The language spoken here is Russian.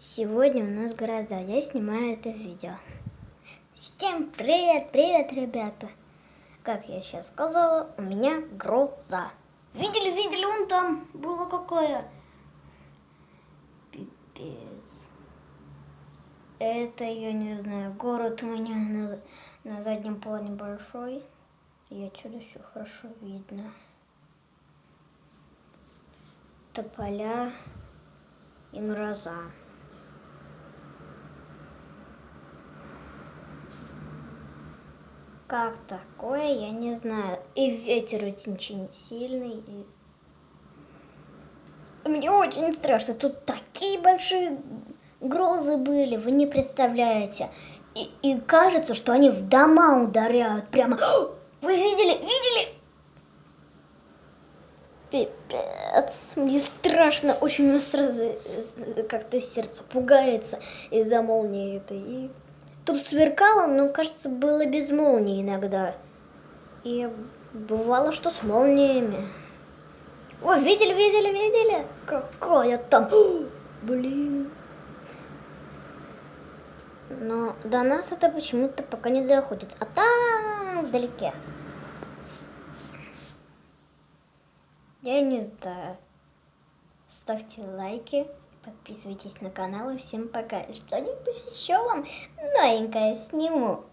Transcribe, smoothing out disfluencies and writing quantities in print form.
Сегодня у нас гроза, я снимаю это видео. Всем привет, ребята! Как я сейчас сказала, у меня гроза. Видели, вон там было какое? Пипец. Это, я не знаю, город у меня на заднем плане большой. И отсюда все хорошо видно. Тополя и гроза. Как такое, я не знаю. И ветер очень сильный. И мне очень страшно. Тут такие большие грозы были, вы не представляете. И кажется, что они в дома ударяют. Прямо. Вы видели? Пипец. Мне страшно. Очень мне сразу как-то сердце пугается из-за молнии этой. Тут сверкало, но, кажется, было без молнии иногда. И бывало, что с молниями. О, видели? Какая там... Блин. Но до нас это почему-то пока не доходит. А там вдалеке. Я не знаю. Ставьте лайки, подписывайтесь на канал и всем пока. Что-нибудь еще вам новенькое сниму.